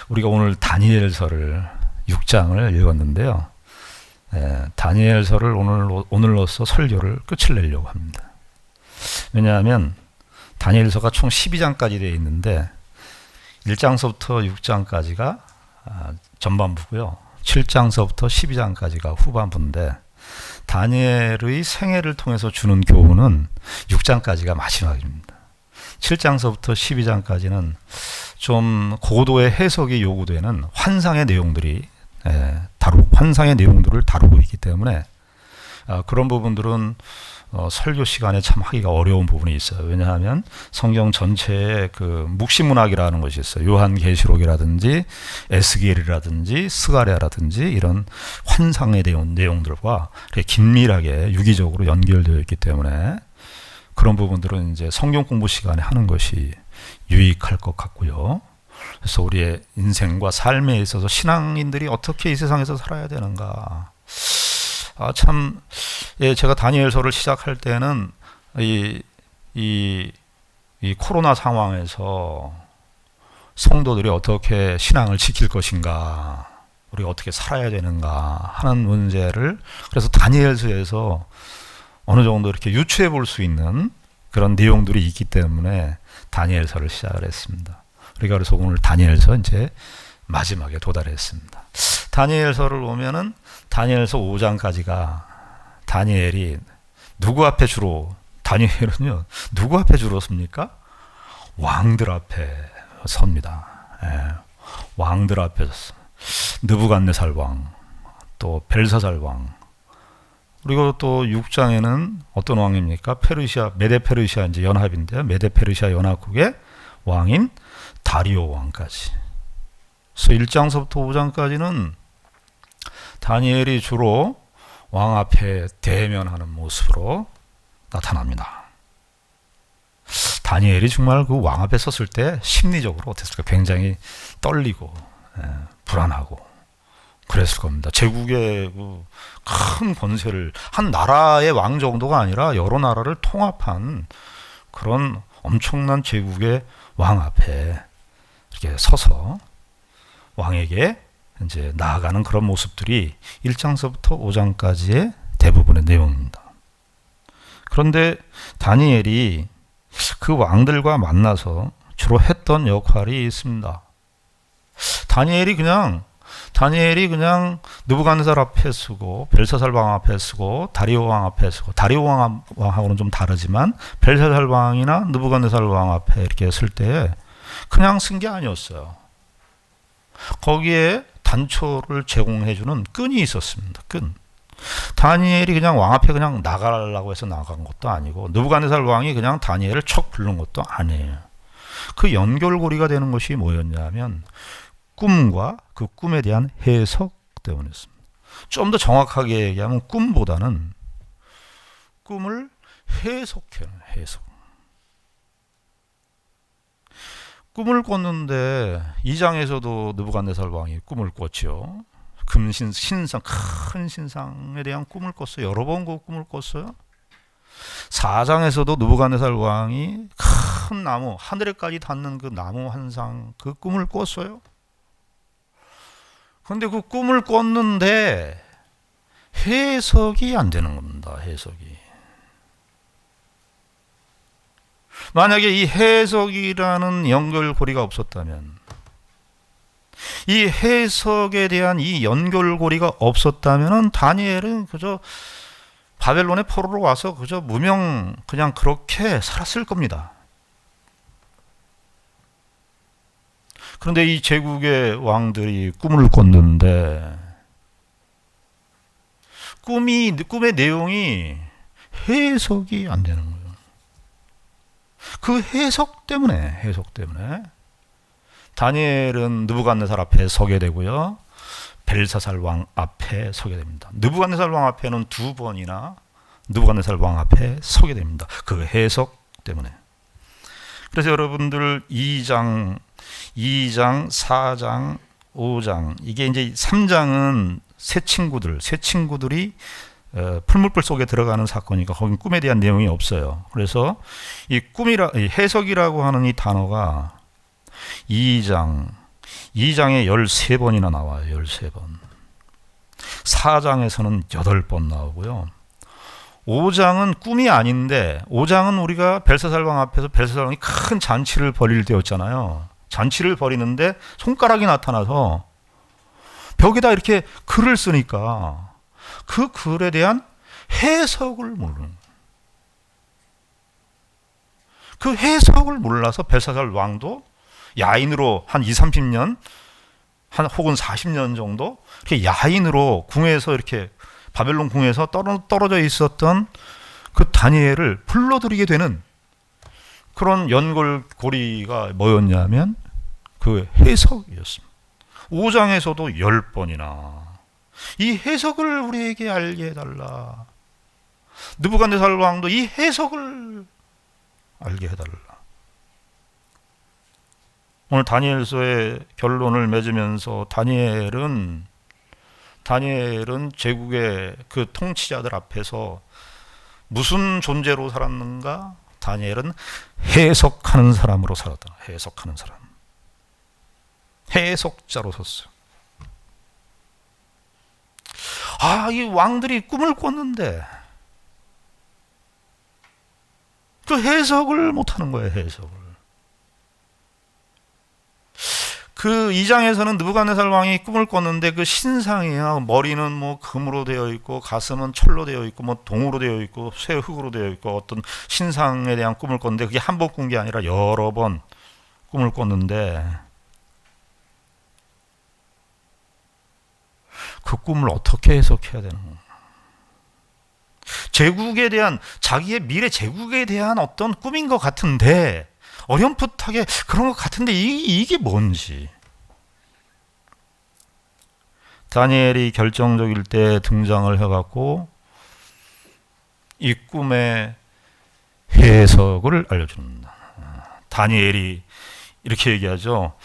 우리가 오늘 다니엘서를 6장을 읽었는데요. 다니엘서를 오늘로써 설교를 끝을 내려고 합니다. 왜냐하면 다니엘서가 총 12장까지 되어 있는데 1장서부터 6장까지가 전반부고요. 7장서부터 12장까지가 후반부인데 다니엘의 생애를 통해서 주는 교훈은 6장까지가 마지막입니다. 7장서부터 12장까지는 좀 고도의 해석이 요구되는 환상의 내용들을 다루고 있기 때문에 그런 부분들은 설교 시간에 참 하기가 어려운 부분이 있어요. 왜냐하면 성경 전체에 그 묵시문학이라는 것이 있어요. 요한계시록이라든지 에스겔이라든지 스가랴라든지 이런 환상의 내용들과 긴밀하게 유기적으로 연결되어 있기 때문에 그런 부분들은 이제 성경 공부 시간에 하는 것이 유익할 것 같고요. 그래서 우리의 인생과 삶에 있어서 신앙인들이 어떻게 이 세상에서 살아야 되는가. 제가 다니엘서를 시작할 때는 이 코로나 상황에서 성도들이 어떻게 신앙을 지킬 것인가, 우리가 어떻게 살아야 되는가 하는 문제를 그래서 다니엘서에서 어느 정도 이렇게 유추해 볼 수 있는 그런 내용들이 있기 때문에 다니엘서를 시작을 했습니다. 우리가 그래서 오늘 다니엘서 이제 마지막에 도달했습니다. 다니엘서를 보면은 다니엘서 5장까지가 다니엘이 다니엘은요 누구 앞에 주로 섭니까? 왕들 앞에 섭니다. 왕들 앞에 느부갓네살 왕, 또 벨사살 왕, 그리고 또 6장에는 어떤 왕입니까? 메데 페르시아 이제 연합인데요. 메데 페르시아 연합국의 왕인 다리오 왕까지. 그래서 1장서부터 5장까지는 다니엘이 주로 왕 앞에 대면하는 모습으로 나타납니다. 다니엘이 정말 그 왕 앞에 섰을 때 심리적으로 어땠을까? 굉장히 떨리고 불안하고 그랬을 겁니다. 제국의 큰 권세를 한 나라의 왕 정도가 아니라 여러 나라를 통합한 그런 엄청난 제국의 왕 앞에 이렇게 서서 왕에게 이제 나아가는 그런 모습들이 1장서부터 5장까지의 대부분의 내용입니다. 그런데 다니엘이 그 왕들과 만나서 주로 했던 역할이 있습니다. 다니엘이 그냥 느부갓네살 앞에 서고 벨사살 왕 앞에 서고 다리오 왕 앞에 서고 다리오 왕하고는 좀 다르지만 벨사살 왕이나 느부갓네살 왕 앞에 이렇게 설 때 그냥 쓴 게 아니었어요. 거기에 단초를 제공해주는 끈이 있었습니다. 끈. 다니엘이 그냥 왕 앞에 그냥 나가려고 해서 나간 것도 아니고 느부갓네살 왕이 그냥 다니엘을 척 부른 것도 아니에요. 그 연결고리가 되는 것이 뭐였냐면 꿈과 그 꿈에 대한 해석 때문이었습니다. 좀 더 정확하게 얘기하면 꿈보다는 꿈을 해석해요. 해석. 꿈을 꿨는데 2장에서도 느부갓네살 왕이 꿈을 꿨죠. 큰 신상에 대한 꿈을 꿨어요. 여러 번 그 꿈을 꿨어요. 4장에서도 느부갓네살 왕이 큰 나무, 하늘에까지 닿는 그 나무 한 상, 그 꿈을 꿨어요. 그런데 그 꿈을 꿨는데 해석이 안 되는 겁니다. 해석이. 만약에 이 해석이라는 연결고리가 없었다면, 이 해석에 대한 이 연결고리가 없었다면 다니엘은 그저 바벨론의 포로로 와서 그저 무명 그냥 그렇게 살았을 겁니다. 그런데 이 제국의 왕들이 꿈을 꿨는데 꿈의 내용이 해석이 안 되는 거예요. 그 해석 때문에 다니엘은 느부갓네살 앞에 서게 되고요. 벨사살 왕 앞에 서게 됩니다. 느부갓네살 왕 앞에는 2번이나 느부갓네살 왕 앞에 서게 됩니다. 그 해석 때문에. 그래서 여러분들 2장, 4장, 5장, 이게 이제 3장은 새 친구들이 풀물불 속에 들어가는 사건이니까 거긴 꿈에 대한 내용이 없어요. 그래서 이 해석이라고 하는 이 단어가 2장, 2장에 13번이나 나와요. 13번. 4장에서는 8번 나오고요. 5장은 꿈이 아닌데 5장은 우리가 벨사살 왕 앞에서 벨사살 왕이 큰 잔치를 벌일 때였잖아요. 잔치를 벌이는데 손가락이 나타나서 벽에다 이렇게 글을 쓰니까 그 글에 대한 해석을 모르는, 그 해석을 몰라서 벨사살 왕도 야인으로 한 20, 30년 혹은 40년 정도 이렇게 야인으로 궁에서 이렇게 바벨론 궁에서 떨어져 있었던 그 다니엘을 불러들이게 되는 그런 연골고리가 뭐였냐면 그 해석이었습니다. 5장에서도 10번이나 이 해석을 우리에게 알게 해달라. 느부갓네살 왕도 이 해석을 알게 해달라. 오늘 다니엘서의 결론을 맺으면서 다니엘은 제국의 그 통치자들 앞에서 무슨 존재로 살았는가? 다니엘은 해석하는 사람으로 살았다. 해석하는 사람. 해석자로 섰어요. 이 왕들이 꿈을 꿨는데 그 해석을 못하는 거예요. 해석을. 그 2장에서는 느부갓네살 왕이 꿈을 꿨는데 그 신상이야. 머리는 뭐 금으로 되어 있고 가슴은 철로 되어 있고 뭐 동으로 되어 있고 쇠 흙으로 되어 있고 어떤 신상에 대한 꿈을 꿨는데 그게 한 번 꾼 게 아니라 여러 번 꿈을 꿨는데 그 꿈을 어떻게 해석해야 되는 거야? 제국에 대한, 자기의 미래 제국에 대한 어떤 꿈인 것 같은데 어렴풋하게 그런 것 같은데 이게 뭔지. 다니엘이 결정적일 때 등장을 해갖고 이 꿈의 해석을 알려줍니다. 다니엘이 이렇게 얘기하죠.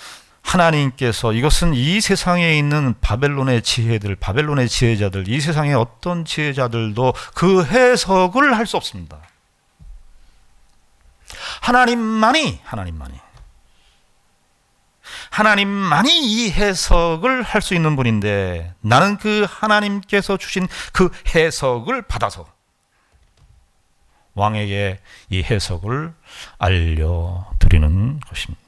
하나님께서 이것은 이 세상에 있는 바벨론의 지혜들, 바벨론의 지혜자들, 이 세상의 어떤 지혜자들도 그 해석을 할 수 없습니다. 하나님만이 이 해석을 할 수 있는 분인데 나는 그 하나님께서 주신 그 해석을 받아서 왕에게 이 해석을 알려드리는 것입니다.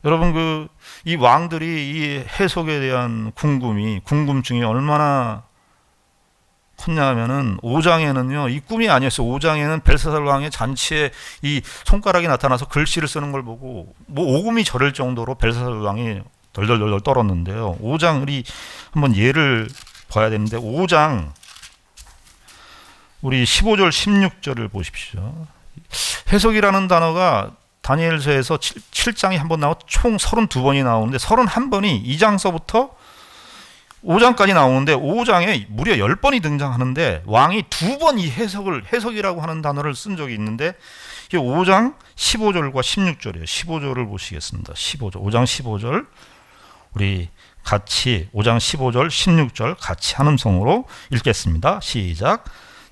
여러분, 이 왕들이 이 해석에 대한 궁금증이 얼마나 컸냐면은 5장에는요, 이 꿈이 아니었어요. 5장에는 벨사살 왕의 잔치에 이 손가락이 나타나서 글씨를 쓰는 걸 보고 뭐 오금이 저릴 정도로 벨사살 왕이 덜덜덜 떨었는데요. 5장 우리 한번 예를 봐야 되는데 5장 우리 15절 16절을 보십시오. 해석이라는 단어가 다니엘서에서 7장이 한 번 나오고 총 32번이 나오는데 31번이 2장서부터 5장까지 나오는데 5장에 무려 10번이 등장하는데 왕이 2번 이 해석이라고 하는 단어를 쓴 적이 있는데 이게 5장 15절과 16절이에요. 15절을 보시겠습니다. 5장 15절 우리 같이 5장 15절 16절 같이 한 음성으로 읽겠습니다. 시작.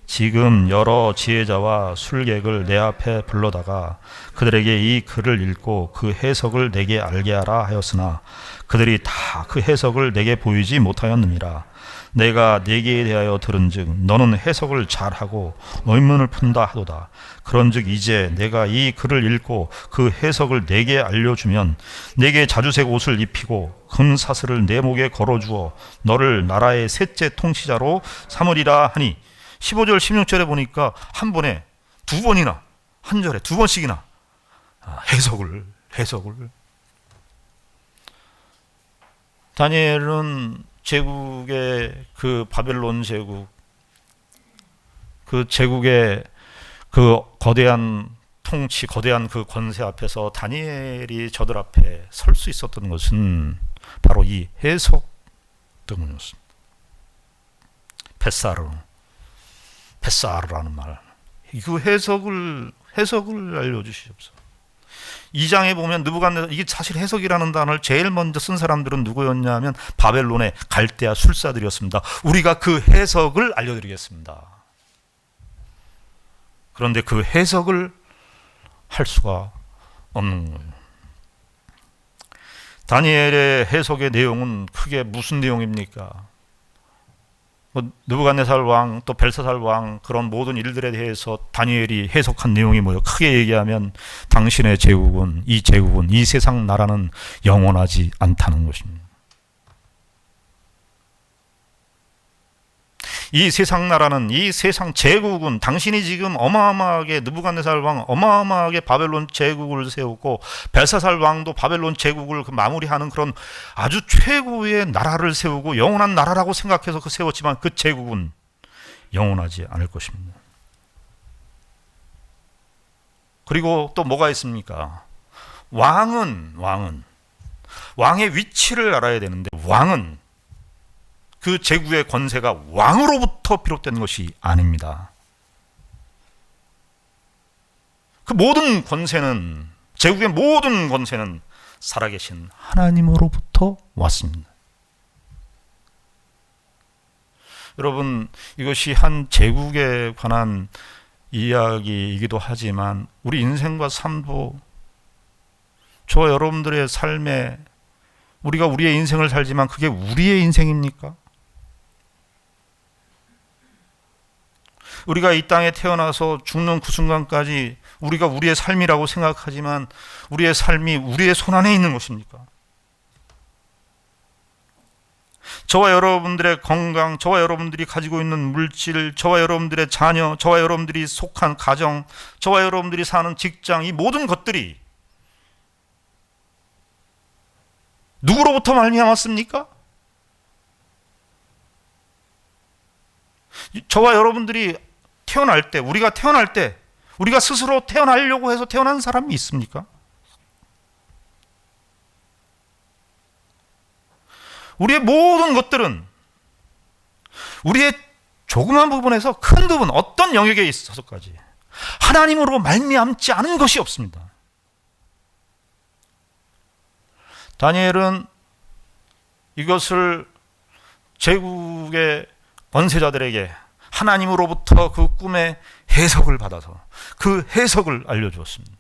지금 여러 지혜자와 술객을 내 앞에 불러다가 그들에게 이 글을 읽고 그 해석을 내게 알게 하라 하였으나 그들이 다 그 해석을 내게 보이지 못하였느니라. 내가 네게 대하여 들은즉 너는 해석을 잘하고 의문을 푼다 하도다. 그런즉 이제 내가 이 글을 읽고 그 해석을 내게 알려주면 내게 자주색 옷을 입히고 금사슬을 내 목에 걸어주어 너를 나라의 셋째 통치자로 삼으리라 하니 15절 16절에 보니까 한 번에 2번이나 한 절에 2번씩이나 해석을 다니엘은 제국의 그 바벨론 제국 그 제국의 그 거대한 통치 거대한 그 권세 앞에서 다니엘이 저들 앞에 설 수 있었던 것은 바로 이 해석 때문이었습니다. 베사르라는 말. 그 해석을 알려주시옵소서. 2장에 보면 느부갓네살 이게 사실 해석이라는 단어를 제일 먼저 쓴 사람들은 누구였냐면 바벨론의 갈대아 술사들이었습니다. 우리가 그 해석을 알려드리겠습니다. 그런데 그 해석을 할 수가 없는 거예요. 다니엘의 해석의 내용은 크게 무슨 내용입니까? 느부갓네살 왕 또 벨사살 왕 그런 모든 일들에 대해서 다니엘이 해석한 내용이 뭐예요? 크게 얘기하면 당신의 제국은 이 세상 나라는 영원하지 않다는 것입니다. 이 세상 나라는, 이 세상 제국은 당신이 지금 어마어마하게 느부갓네살 왕 어마어마하게 바벨론 제국을 세우고 벨사살 왕도 바벨론 제국을 마무리하는 그런 아주 최고의 나라를 세우고 영원한 나라라고 생각해서 세웠지만 그 제국은 영원하지 않을 것입니다. 그리고 또 뭐가 있습니까? 왕의 위치를 알아야 되는데, 왕은 그 제국의 권세가 왕으로부터 비롯된 것이 아닙니다. 그 모든 권세는, 제국의 모든 권세는 살아계신 하나님으로부터 왔습니다. 여러분, 이것이 한 제국에 관한 이야기이기도 하지만 우리 인생과 삶도, 저와 여러분들의 삶에, 우리가 우리의 인생을 살지만 그게 우리의 인생입니까? 우리가 이 땅에 태어나서 죽는 그 순간까지 우리가 우리의 삶이라고 생각하지만 우리의 삶이 우리의 손안에 있는 것입니까? 저와 여러분들의 건강, 저와 여러분들이 가지고 있는 물질, 저와 여러분들의 자녀, 저와 여러분들이 속한 가정, 저와 여러분들이 사는 직장, 이 모든 것들이 누구로부터 말미암았습니까? 저와 여러분들이 태어날 때, 우리가 태어날 때, 우리가 스스로 태어나려고 해서 태어난 사람이 있습니까? 우리의 모든 것들은 우리의 조그만 부분에서 큰 부분, 어떤 영역에 있어서까지 하나님으로 말미암지 않은 것이 없습니다. 다니엘은 이것을 제국의 권세자들에게 하나님으로부터 그 꿈의 해석을 받아서 그 해석을 알려주었습니다.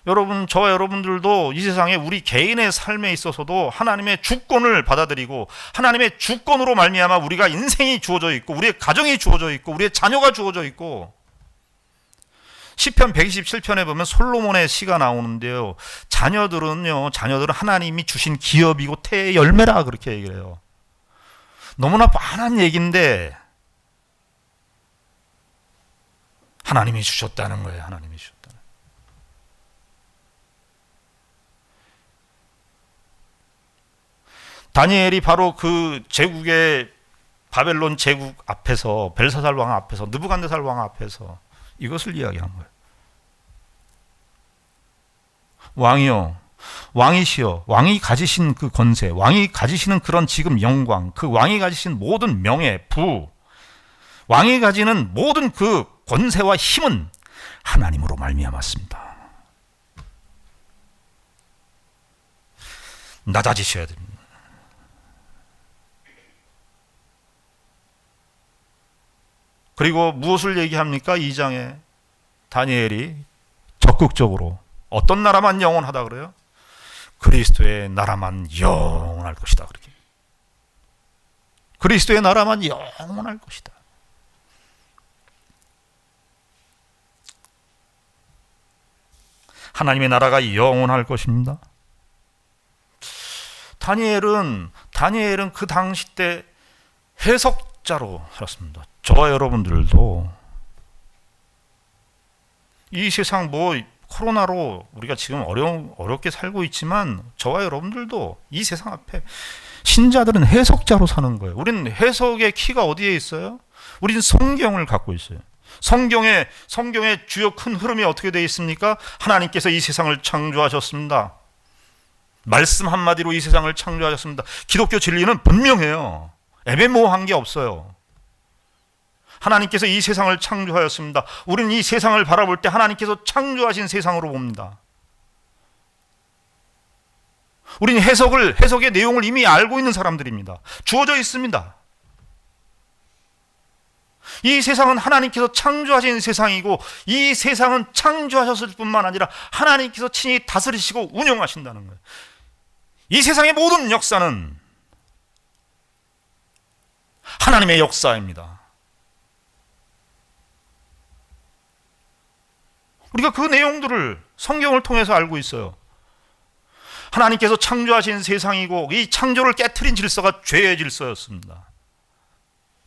여러분, 저와 여러분들도 이 세상에 우리 개인의 삶에 있어서도 하나님의 주권을 받아들이고 하나님의 주권으로 말미암아 우리가 인생이 주어져 있고 우리의 가정이 주어져 있고 우리의 자녀가 주어져 있고, 시편 127편에 보면 솔로몬의 시가 나오는데요, 자녀들은 하나님이 주신 기업이고 태의 열매라 그렇게 얘기를 해요. 너무나 뻔한 얘기인데 하나님이 주셨다는 거예요. 하나님이 주셨다는. 다니엘이 바로 그 제국의 바벨론 제국 앞에서, 벨사살 왕 앞에서, 느부갓네살 왕 앞에서 이것을 이야기한 거예요. 왕이요, 왕이시여, 왕이 가지신 그 권세, 왕이 가지시는 그런 지금 영광, 그 왕이 가지신 모든 명예, 부, 왕이 가지는 모든 그 권세와 힘은 하나님으로 말미암았습니다. 낮아지셔야 됩니다. 그리고 무엇을 얘기합니까? 2장에 다니엘이 적극적으로 어떤 나라만 영원하다 그래요? 그리스도의 나라만 영원할 것이다. 그렇게. 그리스도의 나라만 영원할 것이다. 하나님의 나라가 영원할 것입니다. 다니엘은 그 당시 때 해석자로 살았습니다. 저와 여러분들도 이 세상 코로나로 우리가 지금 어렵게 살고 있지만 저와 여러분들도 이 세상 앞에 신자들은 해석자로 사는 거예요. 우리는 해석의 키가 어디에 있어요? 우리는 성경을 갖고 있어요. 성경의 주요 큰 흐름이 어떻게 되어 있습니까? 하나님께서 이 세상을 창조하셨습니다. 말씀 한마디로 이 세상을 창조하셨습니다. 기독교 진리는 분명해요. 애매모호한 게 없어요. 하나님께서 이 세상을 창조하였습니다. 우리는 이 세상을 바라볼 때 하나님께서 창조하신 세상으로 봅니다. 우리는 해석의 내용을 이미 알고 있는 사람들입니다. 주어져 있습니다. 이 세상은 하나님께서 창조하신 세상이고 이 세상은 창조하셨을 뿐만 아니라 하나님께서 친히 다스리시고 운영하신다는 거예요. 이 세상의 모든 역사는 하나님의 역사입니다. 우리가 그 내용들을 성경을 통해서 알고 있어요. 하나님께서 창조하신 세상이고 이 창조를 깨트린 질서가 죄의 질서였습니다.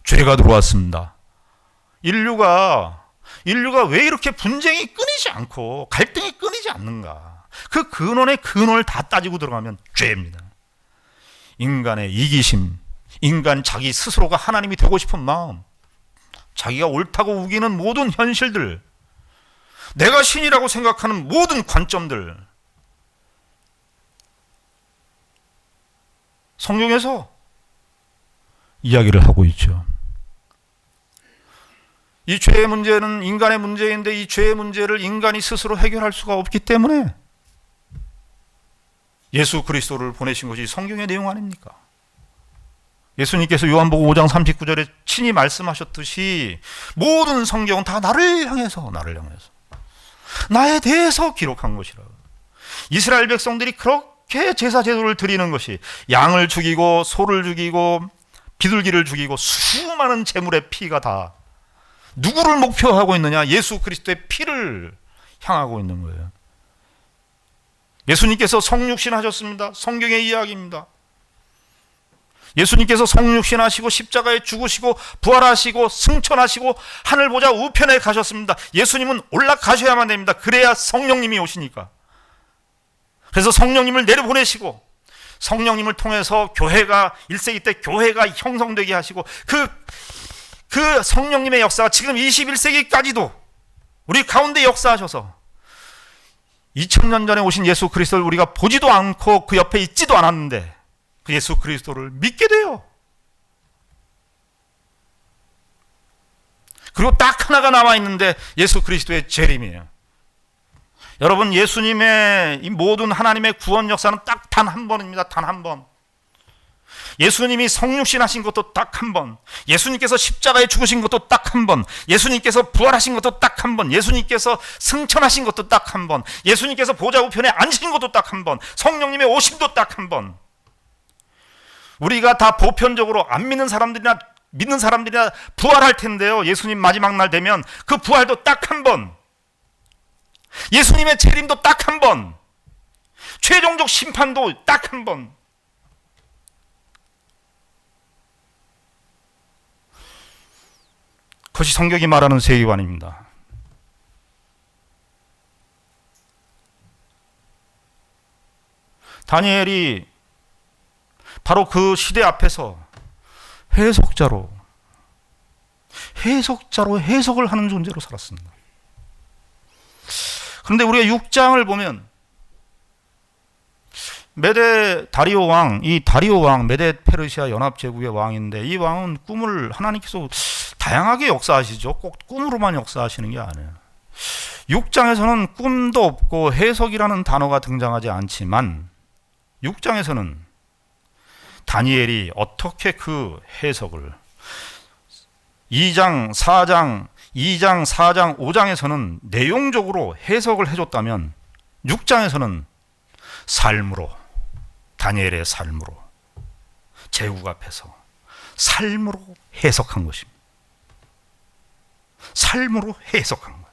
죄가 들어왔습니다. 인류가 왜 이렇게 분쟁이 끊이지 않고 갈등이 끊이지 않는가? 그 근원의 근원을 다 따지고 들어가면 죄입니다. 인간의 이기심, 인간 자기 스스로가 하나님이 되고 싶은 마음, 자기가 옳다고 우기는 모든 현실들, 내가 신이라고 생각하는 모든 관점들, 성경에서 이야기를 하고 있죠. 이 죄의 문제는 인간의 문제인데 이 죄의 문제를 인간이 스스로 해결할 수가 없기 때문에 예수 그리스도를 보내신 것이 성경의 내용 아닙니까? 예수님께서 요한복음 5장 39절에 친히 말씀하셨듯이 모든 성경은 다 나를 향해서 나에 대해서 기록한 것이라. 이스라엘 백성들이 그렇게 제사 제도를 드리는 것이 양을 죽이고 소를 죽이고 비둘기를 죽이고 수많은 제물의 피가 다 누구를 목표하고 있느냐? 예수 그리스도의 피를 향하고 있는 거예요. 예수님께서 성육신 하셨습니다. 성경의 이야기입니다. 예수님께서 성육신 하시고 십자가에 죽으시고 부활하시고 승천하시고 하늘 보좌 우편에 가셨습니다. 예수님은 올라가셔야만 됩니다. 그래야 성령님이 오시니까. 그래서 성령님을 내려보내시고 성령님을 통해서 교회가 1세기 때 교회가 형성되게 하시고 그 성령님의 역사가 지금 21세기까지도 우리 가운데 역사하셔서 2000년 전에 오신 예수 그리스도를 우리가 보지도 않고 그 옆에 있지도 않았는데 그 예수 그리스도를 믿게 돼요. 그리고 딱 하나가 남아있는데 예수 그리스도의 재림이에요. 여러분, 예수님의 이 모든 하나님의 구원 역사는 딱 단 한 번입니다. 단 한 번. 예수님이 성육신 하신 것도 딱 한 번, 예수님께서 십자가에 죽으신 것도 딱 한 번, 예수님께서 부활하신 것도 딱 한 번, 예수님께서 승천하신 것도 딱 한 번, 예수님께서 보좌 우편에 앉으신 것도 딱 한 번, 성령님의 오심도 딱 한 번. 우리가 다 보편적으로 안 믿는 사람들이나 믿는 사람들이나 부활할 텐데요, 예수님 마지막 날 되면 그 부활도 딱 한 번, 예수님의 재림도 딱 한 번, 최종적 심판도 딱 한 번. 그것이 성경이 말하는 세계관입니다. 다니엘이 바로 그 시대 앞에서 해석자로 해석을 하는 존재로 살았습니다. 그런데 우리가 6장을 보면 메데 다리오 왕, 이 다리오 왕, 메데 페르시아 연합 제국의 왕인데 이 왕은 꿈을 하나님께서 다양하게 역사하시죠. 꼭 꿈으로만 역사하시는 게 아니에요. 6장에서는 꿈도 없고 해석이라는 단어가 등장하지 않지만 6장에서는 다니엘이 어떻게 그 해석을 2장, 4장, 5장에서는 내용적으로 해석을 해줬다면 6장에서는 삶으로, 다니엘의 삶으로, 제국 앞에서 삶으로 해석한 것입니다. 삶으로 해석한 거예요.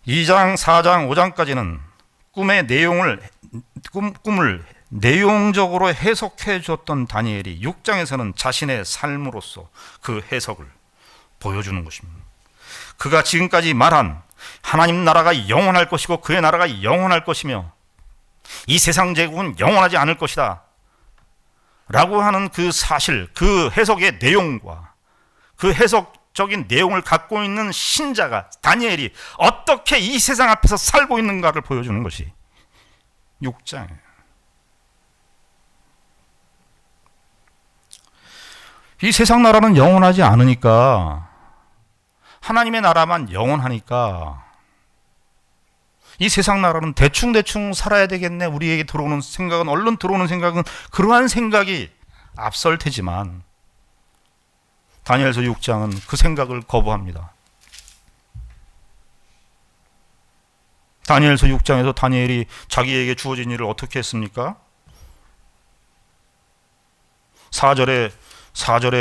이 2장, 4장, 5장까지는 꿈의 내용을 꿈을 내용적으로 해석해 줬던 다니엘이 6장에서는 자신의 삶으로서 그 해석을 보여주는 것입니다. 그가 지금까지 말한 하나님 나라가 영원할 것이고 그의 나라가 영원할 것이며 이 세상 제국은 영원하지 않을 것이다 라고 하는 그 사실, 그 해석의 내용과 그 해석적인 내용을 갖고 있는 신자가 다니엘이 어떻게 이 세상 앞에서 살고 있는가를 보여주는 것이 6장이에요. 이 세상 나라는 영원하지 않으니까, 하나님의 나라만 영원하니까 이 세상 나라는 대충 살아야 되겠네. 우리에게 들어오는 생각은, 얼른 들어오는 생각은 그러한 생각이 앞설 테지만 다니엘서 6장은 그 생각을 거부합니다. 다니엘서 6장에서 다니엘이 자기에게 주어진 일을 어떻게 했습니까? 4절에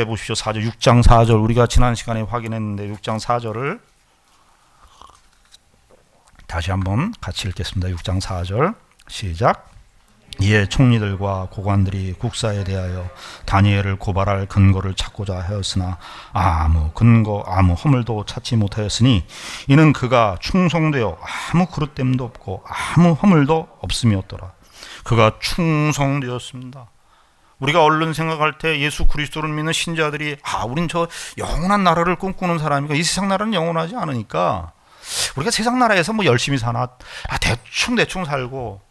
보십시오. 4절, 6장 4절. 우리가 지난 시간에 확인했는데 6장 4절을 다시 한번 같이 읽겠습니다. 6장 4절 시작. 이에 총리들과 고관들이 국사에 대하여 다니엘을 고발할 근거를 찾고자 하였으나 아무 근거 아무 허물도 찾지 못하였으니 이는 그가 충성되어 아무 그릇됨도 없고 아무 허물도 없음이었더라. 그가 충성되었습니다. 우리가 얼른 생각할 때 예수 그리스도를 믿는 신자들이 우린 저 영원한 나라를 꿈꾸는 사람이니까 이 세상 나라는 영원하지 않으니까 우리가 세상 나라에서 뭐 열심히 사나 대충 살고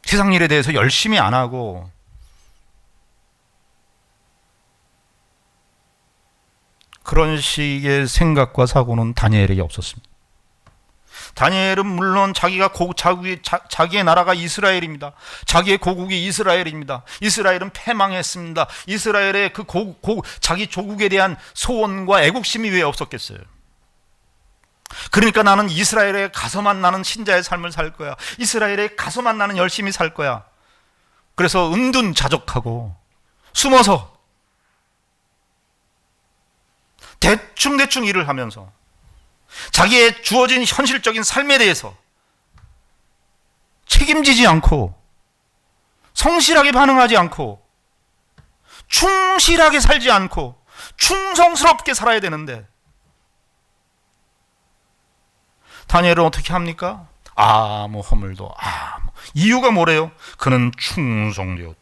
세상 일에 대해서 열심히 안 하고 그런 식의 생각과 사고는 다니엘에게 없었습니다. 다니엘은 물론 자기의 나라가 이스라엘입니다. 자기의 고국이 이스라엘입니다. 이스라엘은 패망했습니다. 이스라엘의 자기 조국에 대한 소원과 애국심이 왜 없었겠어요? 그러니까 나는 이스라엘에 가서만 나는 신자의 삶을 살 거야. 이스라엘에 가서만 나는 열심히 살 거야. 그래서 은둔자족하고 숨어서 대충 일을 하면서 자기의 주어진 현실적인 삶에 대해서 책임지지 않고 성실하게 반응하지 않고 충실하게 살지 않고 충성스럽게 살아야 되는데 다니엘은 어떻게 합니까? 아무 허물도 이유가 뭐래요? 그는 충성되었대요.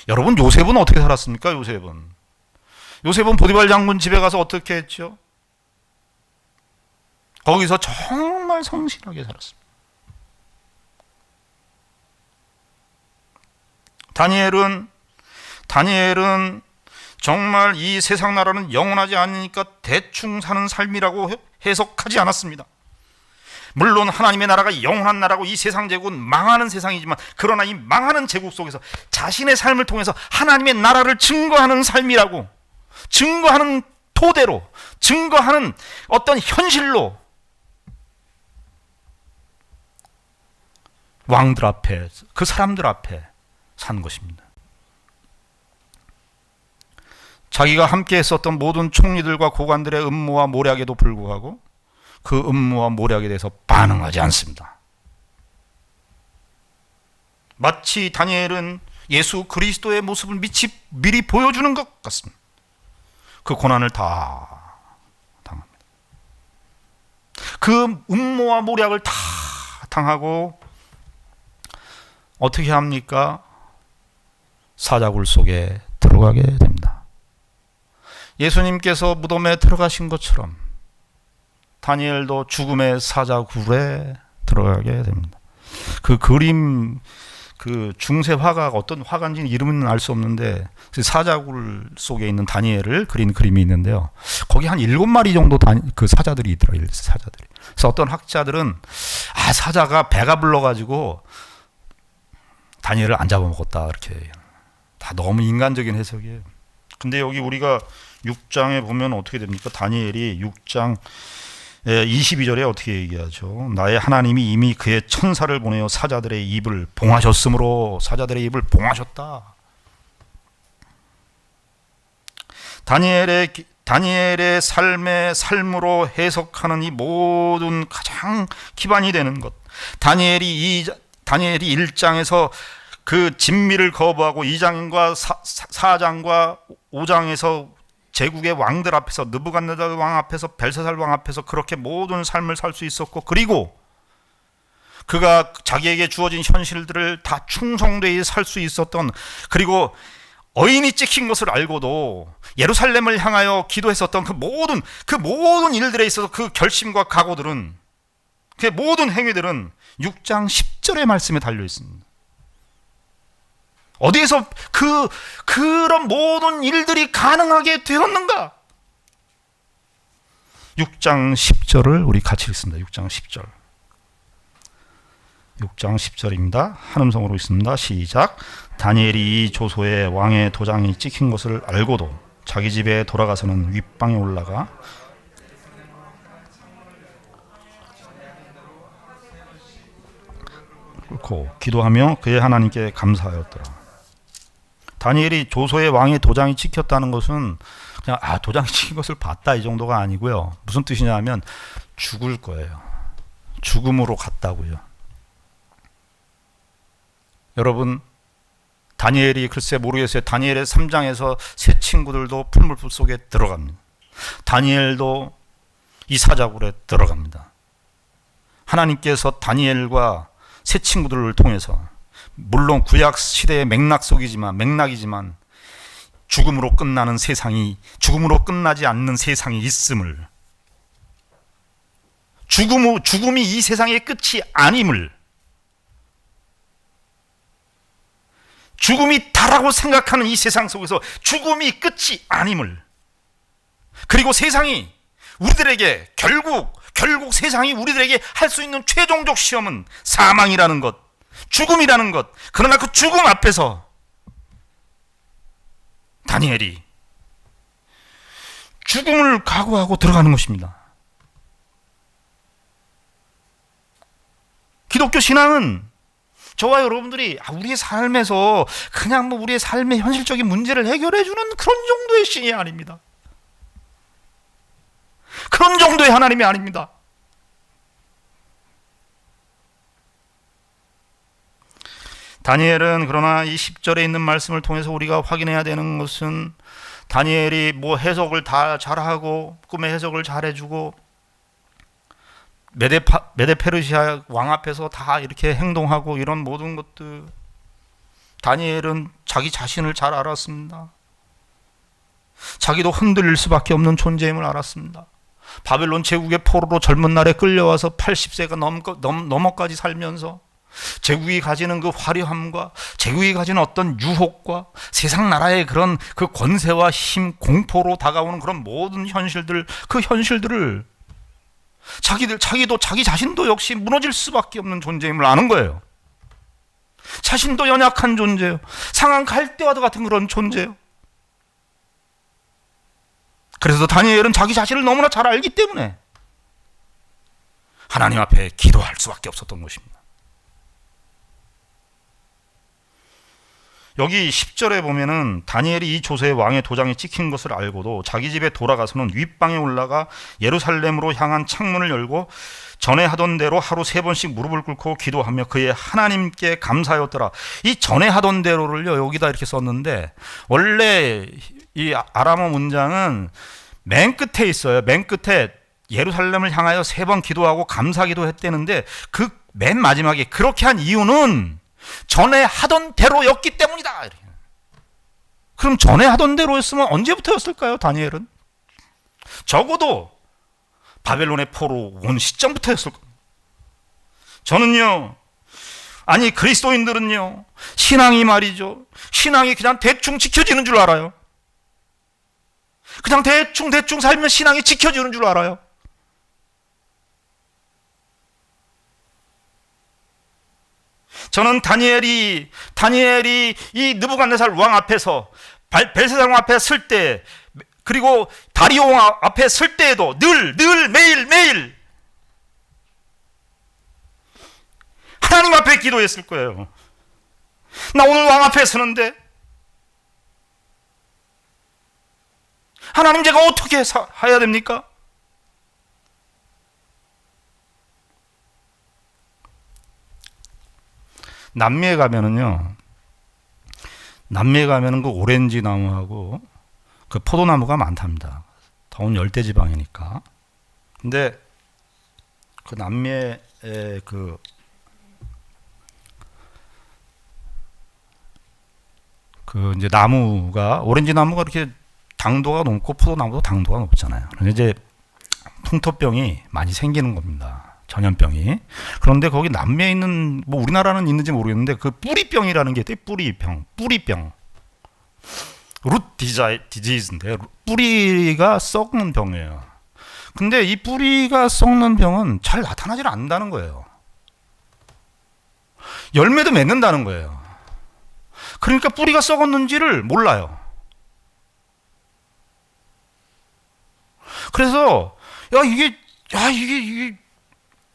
여러분 요셉은 어떻게 살았습니까? 요셉은 보디발 장군 집에 가서 어떻게 했죠? 거기서 정말 성실하게 살았습니다. 다니엘은 정말 이 세상 나라는 영원하지 않으니까 대충 사는 삶이라고 해석하지 않았습니다. 물론 하나님의 나라가 영원한 나라고 이 세상 제국은 망하는 세상이지만 그러나 이 망하는 제국 속에서 자신의 삶을 통해서 하나님의 나라를 증거하는 삶이라고 증거하는 토대로 증거하는 어떤 현실로 왕들 앞에 그 사람들 앞에 산 것입니다. 자기가 함께 했었던 모든 총리들과 고관들의 음모와 모략에도 불구하고 그 음모와 모략에 대해서 반응하지 않습니다. 마치 다니엘은 예수 그리스도의 모습을 미리 보여주는 것 같습니다. 그 고난을 다 당합니다. 그 음모와 모략을 다 당하고 어떻게 합니까? 사자굴 속에 들어가게 됩니다. 예수님께서 무덤에 들어가신 것처럼 다니엘도 죽음의 사자굴에 들어가게 됩니다. 그 그림, 그 중세 화가가 어떤 화가인지는 이름은 알 수 없는데 그 사자굴 속에 있는 다니엘을 그린 그림이 있는데요. 거기 한 7마리 정도 그 사자들이 있더라고요. 사자들이. 그래서 어떤 학자들은 사자가 배가 불러가지고 다니엘을 안 잡아먹었다 이렇게. 다 너무 인간적인 해석이에요. 근데 여기 우리가 6장에 보면 어떻게 됩니까? 다니엘이 6장 22절에 어떻게 얘기하죠? 나의 하나님이 이미 그의 천사를 보내어 사자들의 입을 봉하셨으므로 사자들의 입을 봉하셨다. 다니엘의 삶으로 해석하는 이 모든 가장 기반이 되는 것. 다니엘이 1장에서 그 진미를 거부하고 2장과 4장과 5장에서 제국의 왕들 앞에서 느부갓네살 왕 앞에서 벨사살 왕 앞에서 그렇게 모든 삶을 살 수 있었고 그리고 그가 자기에게 주어진 현실들을 다 충성되이 살 수 있었던 그리고 어인이 찍힌 것을 알고도 예루살렘을 향하여 기도했었던 그 모든 일들에 있어서 그 결심과 각오들은 그 모든 행위들은 6장 10절의 말씀에 달려 있습니다. 어디에서 그런 모든 일들이 가능하게 되었는가? 6장 10절을 우리 같이 읽습니다. 6장 10절. 6장 10절입니다. 한음성으로 있습니다. 시작. 다니엘이 이 조소에 왕의 도장이 찍힌 것을 알고도 자기 집에 돌아가서는 윗방에 올라가 꿇고 기도하며 그의 하나님께 감사하였더라. 다니엘이 조소에 왕의 도장이 찍혔다는 것은 그냥 도장이 찍힌 것을 봤다 이 정도가 아니고요. 무슨 뜻이냐 하면 죽을 거예요. 죽음으로 갔다고요. 여러분, 다니엘이 글쎄 모르겠어요. 다니엘의 3장에서 세 친구들도 풀무불 속에 들어갑니다. 다니엘도 이 사자굴에 들어갑니다. 하나님께서 다니엘과 세 친구들을 통해서 물론 구약 시대의 맥락이지만 죽음으로 끝나는 세상이, 죽음으로 끝나지 않는 세상이 있음을, 죽음이 이 세상의 끝이 아님을, 죽음이 다라고 생각하는 이 세상 속에서 죽음이 끝이 아님을, 그리고 세상이 우리들에게 결국 세상이 우리들에게 할 수 있는 최종적 시험은 사망이라는 것, 죽음이라는 것. 그러나 그 죽음 앞에서 다니엘이 죽음을 각오하고 들어가는 것입니다. 기독교 신앙은 저와 여러분들이 우리의 삶에서 그냥 우리의 삶의 현실적인 문제를 해결해주는 그런 정도의 신이 아닙니다. 그런 정도의 하나님이 아닙니다. 다니엘은 그러나 이 10절에 있는 말씀을 통해서 우리가 확인해야 되는 것은 다니엘이 해석을 다 잘하고 꿈의 해석을 잘해주고 메데 페르시아 왕 앞에서 다 이렇게 행동하고 이런 모든 것들, 다니엘은 자기 자신을 잘 알았습니다. 자기도 흔들릴 수밖에 없는 존재임을 알았습니다. 바벨론 제국의 포로로 젊은 날에 끌려와서 80세가 넘어까지 살면서 제국이 가지는 그 화려함과 제국이 가지는 어떤 유혹과 세상 나라의 그런 그 권세와 힘, 공포로 다가오는 그런 모든 현실들, 그 현실들을 자기도 자기 자신도 역시 무너질 수밖에 없는 존재임을 아는 거예요. 자신도 연약한 존재예요. 상한 갈대와도 같은 그런 존재예요. 그래서 다니엘은 자기 자신을 너무나 잘 알기 때문에 하나님 앞에 기도할 수밖에 없었던 것입니다. 여기 10절에 보면은 다니엘이 이 조서의 왕의 도장이 찍힌 것을 알고도 자기 집에 돌아가서는 윗방에 올라가 예루살렘으로 향한 창문을 열고 전에 하던 대로 하루 3번씩 무릎을 꿇고 기도하며 그의 하나님께 감사하였더라. 이 전에 하던 대로를요, 여기다 이렇게 썼는데 원래 이 아람어 문장은 맨 끝에 있어요. 맨 끝에 예루살렘을 향하여 3번 기도하고 감사기도 했다는데 그 맨 마지막에 그렇게 한 이유는 전에 하던 대로였기 때문이다. 그럼 전에 하던 대로였으면 언제부터였을까요? 다니엘은 적어도 바벨론의 포로 온 시점부터였을 겁니다. 저는요, 아니 그리스도인들은요, 신앙이 말이죠, 신앙이 그냥 대충 지켜지는 줄 알아요. 그냥 대충 살면 신앙이 지켜지는 줄 알아요. 저는 다니엘이 이 느부갓네살 왕 앞에서 벨사살 왕 앞에 설 때, 그리고 다리오 왕 앞에 설 때에도 늘 매일 하나님 앞에 기도했을 거예요. 나 오늘 왕 앞에 서는데 하나님, 제가 어떻게 해야 됩니까? 남미에 가면은 그 오렌지 나무하고 그 포도나무가 많답니다. 더운 열대 지방이니까. 근데 그 남미의 그 이제 나무가, 오렌지 나무가 이렇게 당도가 높고 포도나무도 당도가 높잖아요. 그래서 이제 풍토병이 많이 생기는 겁니다. 전염병이. 그런데 거기 남미에 있는, 우리나라는 있는지 모르겠는데 그 뿌리병이라는 게 있대요. 뿌리병. 루트 디지즈인데 뿌리가 썩는 병이에요. 근데 이 뿌리가 썩는 병은 잘 나타나질 않는다는 거예요. 열매도 맺는다는 거예요. 그러니까 뿌리가 썩었는지를 몰라요. 그래서 이게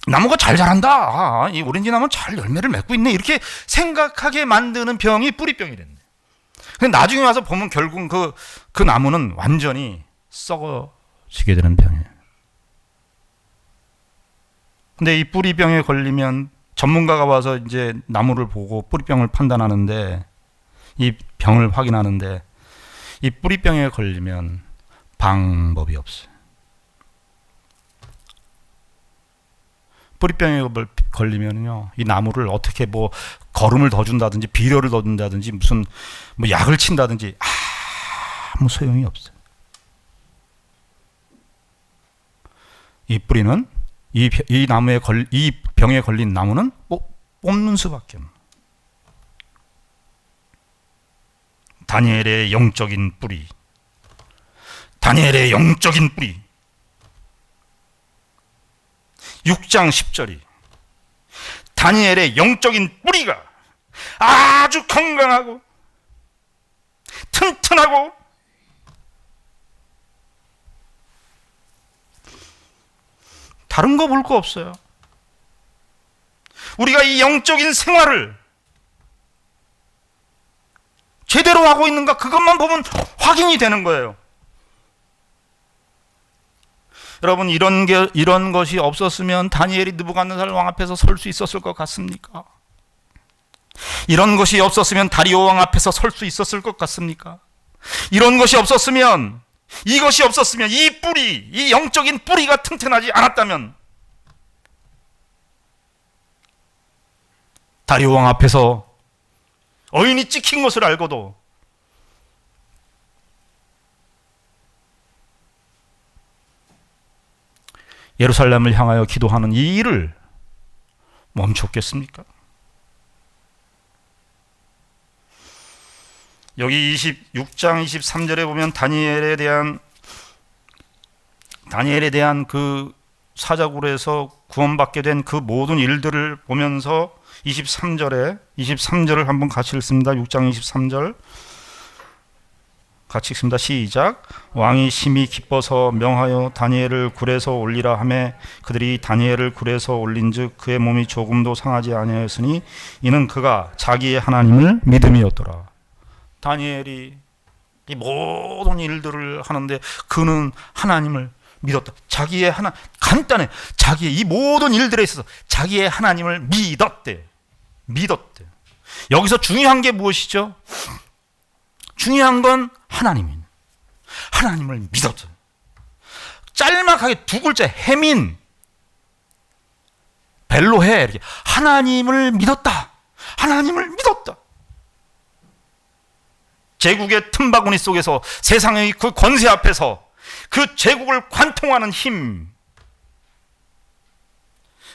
나무가 잘 자란다. 이 오렌지 나무는 잘 열매를 맺고 있네. 이렇게 생각하게 만드는 병이 뿌리병이 됐네. 근데 나중에 와서 보면 결국 그 나무는 완전히 썩어지게 되는 병이에요. 근데 이 뿌리병에 걸리면 전문가가 와서 이제 나무를 보고 뿌리병을 판단하는데, 이 병을 확인하는데, 이 뿌리병에 걸리면 방법이 없어요. 뿌리병에 걸리면요, 이 나무를 어떻게 거름을 더 준다든지 비료를 더 준다든지 무슨 약을 친다든지 아무 소용이 없어요. 이 뿌리는 이 병에 걸린 나무는 뽑는 수밖에 없는. 다니엘의 영적인 뿌리. 다니엘의 영적인 뿌리. 6장 10절이 다니엘의 영적인 뿌리가 아주 건강하고 튼튼하고 다른 거 볼 거 없어요. 우리가 이 영적인 생활을 제대로 하고 있는가, 그것만 보면 확인이 되는 거예요. 여러분, 이런 것이 없었으면 다니엘이 느부갓네살 왕 앞에서 설 수 있었을 것 같습니까? 이런 것이 없었으면 다리오 왕 앞에서 설 수 있었을 것 같습니까? 이런 것이 없었으면, 이것이 없었으면, 이 뿌리, 이 영적인 뿌리가 튼튼하지 않았다면 다리오 왕 앞에서 어인이 찍힌 것을 알고도 예루살렘을 향하여 기도하는 이 일을 멈췄겠습니까? 여기 26장 23절에 보면 다니엘에 대한 그 사자굴에서 구원받게 된 그 모든 일들을 보면서 23절을 한번 같이 읽습니다. 6장 23절 같이 읽습니다. 시작. 왕이 심히 기뻐서 명하여 다니엘을 굴에서 올리라 하매 그들이 다니엘을 굴에서 올린즉 그의 몸이 조금도 상하지 아니하였으니 이는 그가 자기의 하나님을 믿음이었더라. 다니엘이 이 모든 일들을 하는데 그는 하나님을 믿었다. 자기의 간단해. 자기의 이 모든 일들에 있어서 자기의 하나님을 믿었대. 여기서 중요한 게 무엇이죠? 중요한 건 하나님입니다. 하나님을 믿었어요. 짤막하게 두 글자 해민 벨로해 이렇게 하나님을 믿었다. 하나님을 믿었다. 제국의 틈바구니 속에서 세상의 그 권세 앞에서 그 제국을 관통하는 힘,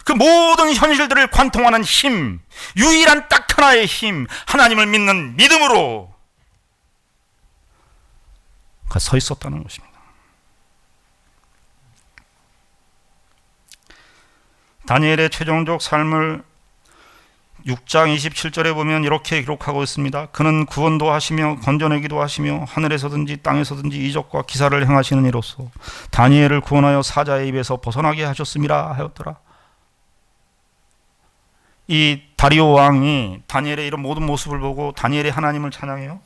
그 모든 현실들을 관통하는 힘, 유일한 딱 하나의 힘, 하나님을 믿는 믿음으로 서 있었다는 것입니다. 다니엘의 최종적 삶을 6장 27절에 보면 이렇게 기록하고 있습니다. 그는 구원도 하시며 건져내기도 하시며 하늘에서든지 땅에서든지 이적과 기사를 행하시는 이로써 다니엘을 구원하여 사자의 입에서 벗어나게 하셨음이라 하였더라. 이 다리오 왕이 다니엘의 이런 모든 모습을 보고 다니엘의 하나님을 찬양해요.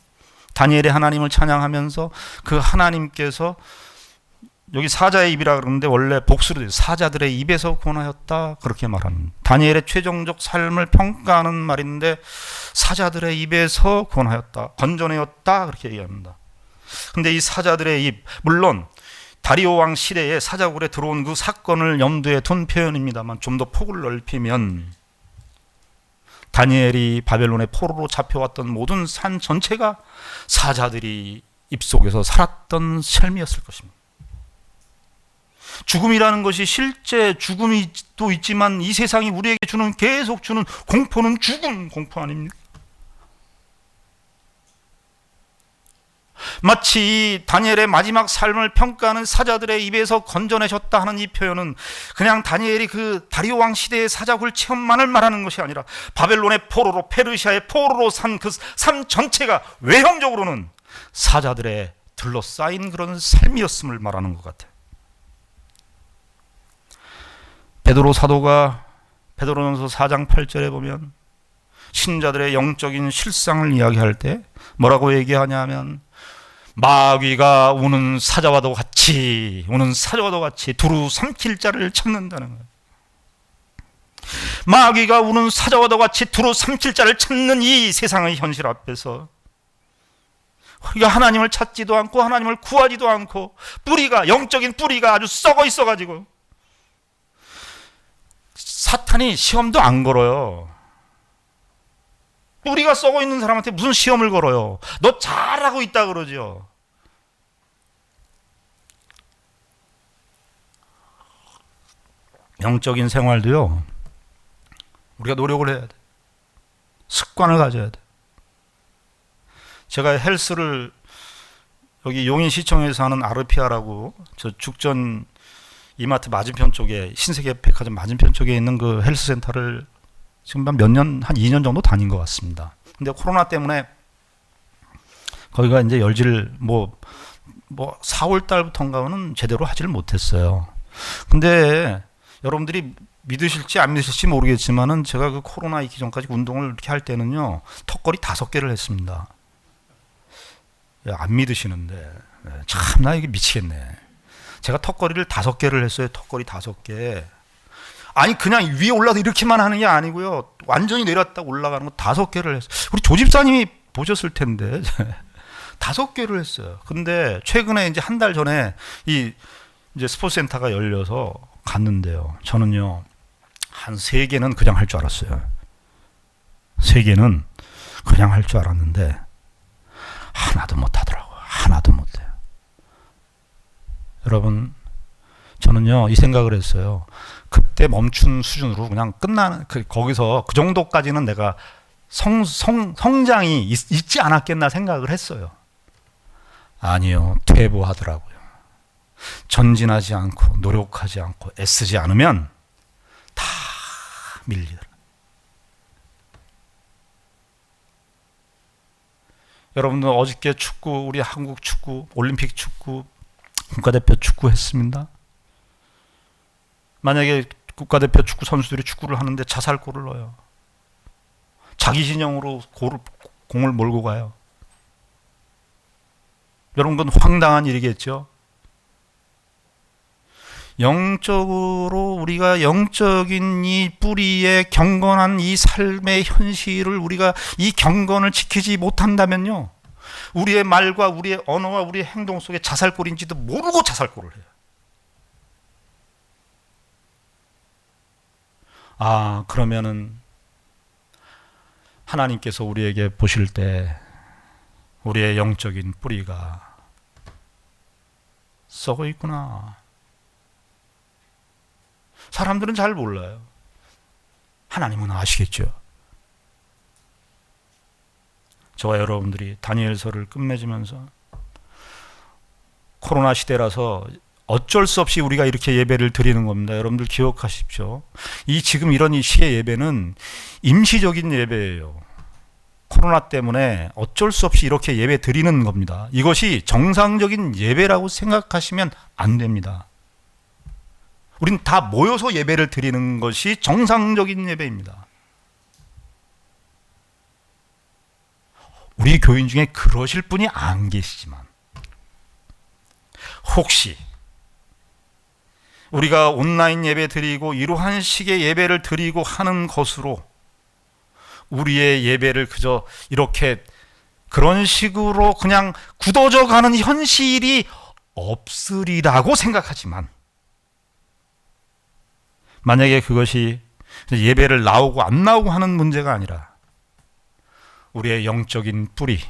다니엘의 하나님을 찬양하면서 그 하나님께서 여기 사자의 입이라 그러는데 원래 복수로 돼요. 사자들의 입에서 구원하였다 그렇게 말하는, 다니엘의 최종적 삶을 평가하는 말인데 사자들의 입에서 구원하였다, 건져내었다 그렇게 얘기합니다. 근데 이 사자들의 입, 물론 다리오 왕 시대에 사자굴에 들어온 그 사건을 염두에 둔 표현입니다만 좀 더 폭을 넓히면 다니엘이 바벨론의 포로로 잡혀왔던 모든 산 전체가 사자들이 입속에서 살았던 삶이었을 것입니다. 죽음이라는 것이 실제 죽음이 또 있지만 이 세상이 우리에게 계속 주는 공포는 공포 아닙니까? 마치 이 다니엘의 마지막 삶을 평가하는 사자들의 입에서 건져내셨다 하는 이 표현은 그냥 다니엘이 그 다리오 왕 시대의 사자굴 체험만을 말하는 것이 아니라 바벨론의 포로로, 페르시아의 포로로 산 그 삶 전체가 외형적으로는 사자들의 둘러싸인 그런 삶이었음을 말하는 것 같아요. 베드로 사도가 베드로전서 4장 8절에 보면 신자들의 영적인 실상을 이야기할 때 뭐라고 얘기하냐 하면 마귀가 우는 사자와도 같이 두루 삼킬 자를 찾는다는 거예요. 마귀가 우는 사자와도 같이 두루 삼킬 자를 찾는 이 세상의 현실 앞에서 우리가 하나님을 찾지도 않고 하나님을 구하지도 않고 영적인 뿌리가 아주 썩어 있어가지고 사탄이 시험도 안 걸어요. 뿌리가 썩어 있는 사람한테 무슨 시험을 걸어요? 너 잘하고 있다 그러죠. 영적인 생활도요, 우리가 노력을 해야 돼. 습관을 가져야 돼. 제가 헬스를 여기 용인시청에서 하는 아르피아라고 저 죽전 이마트 맞은편 쪽에 신세계 백화점 맞은편 쪽에 있는 그 헬스센터를 지금 몇 년, 한 2년 정도 다닌 것 같습니다. 근데 코로나 때문에 거기가 이제 열지를 4월 달부터인가는 제대로 하지를 못했어요. 근데 여러분들이 믿으실지 안 믿으실지 모르겠지만은 제가 그 코로나 있기 전까지 운동을 이렇게 할 때는요, 턱걸이 5개를 했습니다. 안 믿으시는데 참나 이게 미치겠네. 제가 턱걸이를 5개를 했어요. 턱걸이 5개. 아니 그냥 위에 올라서 이렇게만 하는 게 아니고요, 완전히 내렸다 올라가는 거 5개를 했어요. 우리 조집사님이 보셨을 텐데 5개를 했어요. 근데 최근에 이제 한 달 전에 이제 스포츠센터가 열려서 갔는데요, 저는요 한 3개는 그냥 할 줄 알았어요. 3개는 그냥 할 줄 알았는데 하나도 못 하더라고요. 하나도 못 해요. 여러분, 저는요 이 생각을 했어요. 그때 멈춘 수준으로 그냥 끝나는 거기서 그 정도까지는 내가 성장이 있지 않았겠나 생각을 했어요. 아니요, 퇴보하더라고요. 전진하지 않고 노력하지 않고 애쓰지 않으면 다 밀리더라고요. 여러분들 어저께 축구, 우리 한국 축구, 올림픽 축구, 국가대표 축구 했습니다. 만약에 국가대표 축구 선수들이 축구를 하는데 자살골을 넣어요. 자기 진영으로 공을 몰고 가요. 여러분, 그건 황당한 일이겠죠. 영적으로 우리가 영적인 이 뿌리의 경건한 이 삶의 현실을 우리가 이 경건을 지키지 못한다면요, 우리의 말과 우리의 언어와 우리의 행동 속에 자살골인지도 모르고 자살골을 해요. 그러면은 하나님께서 우리에게 보실 때 우리의 영적인 뿌리가 썩어 있구나. 사람들은 잘 몰라요. 하나님은 아시겠죠. 저와 여러분들이 다니엘서를 끝맺으면서 코로나 시대라서 어쩔 수 없이 우리가 이렇게 예배를 드리는 겁니다. 여러분들 기억하십시오. 지금 이런 이 시의 예배는 임시적인 예배예요. 코로나 때문에 어쩔 수 없이 이렇게 예배 드리는 겁니다. 이것이 정상적인 예배라고 생각하시면 안 됩니다. 우린 다 모여서 예배를 드리는 것이 정상적인 예배입니다. 우리 교인 중에 그러실 분이 안 계시지만 혹시 우리가 온라인 예배 드리고 이러한 식의 예배를 드리고 하는 것으로 우리의 예배를 그저 이렇게 그런 식으로 그냥 굳어져 가는 현실이 없으리라고 생각하지만, 만약에 그것이 예배를 나오고 안 나오고 하는 문제가 아니라 우리의 영적인 뿌리,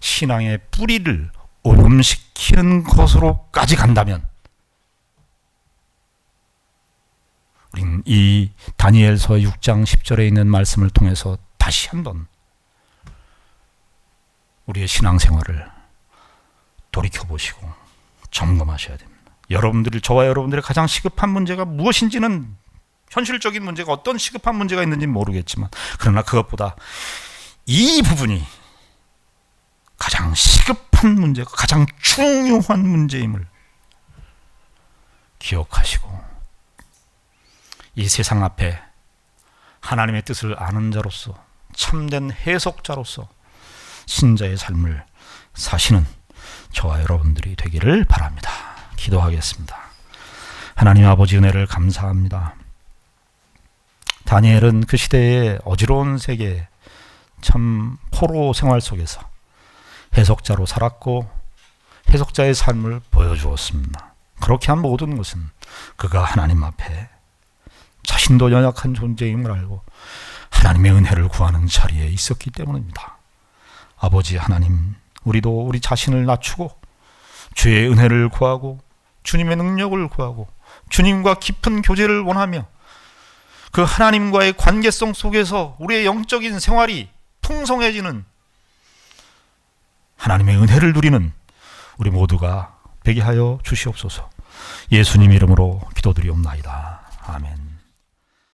신앙의 뿌리를 오염시키는 것으로까지 간다면 우리는 이 다니엘서 6장 10절에 있는 말씀을 통해서 다시 한번 우리의 신앙생활을 돌이켜보시고 점검하셔야 됩니다. 저와 여러분들의 가장 시급한 문제가 무엇인지는, 현실적인 문제가 어떤 시급한 문제가 있는지는 모르겠지만, 그러나 그것보다 이 부분이 가장 시급한 문제가, 가장 중요한 문제임을 기억하시고, 이 세상 앞에 하나님의 뜻을 아는 자로서, 참된 해석자로서 신자의 삶을 사시는 저와 여러분들이 되기를 바랍니다. 기도하겠습니다. 하나님 아버지, 은혜를 감사합니다. 다니엘은 그 시대의 어지러운 세계, 참 포로 생활 속에서 해석자로 살았고 해석자의 삶을 보여주었습니다. 그렇게 한 모든 것은 그가 하나님 앞에 자신도 연약한 존재임을 알고 하나님의 은혜를 구하는 자리에 있었기 때문입니다. 아버지 하나님, 우리도 우리 자신을 낮추고 주의 은혜를 구하고 주님의 능력을 구하고 주님과 깊은 교제를 원하며 그 하나님과의 관계성 속에서 우리의 영적인 생활이 풍성해지는, 하나님의 은혜를 누리는 우리 모두가 되게 하여 주시옵소서. 예수님 이름으로 기도드리옵나이다. 아멘.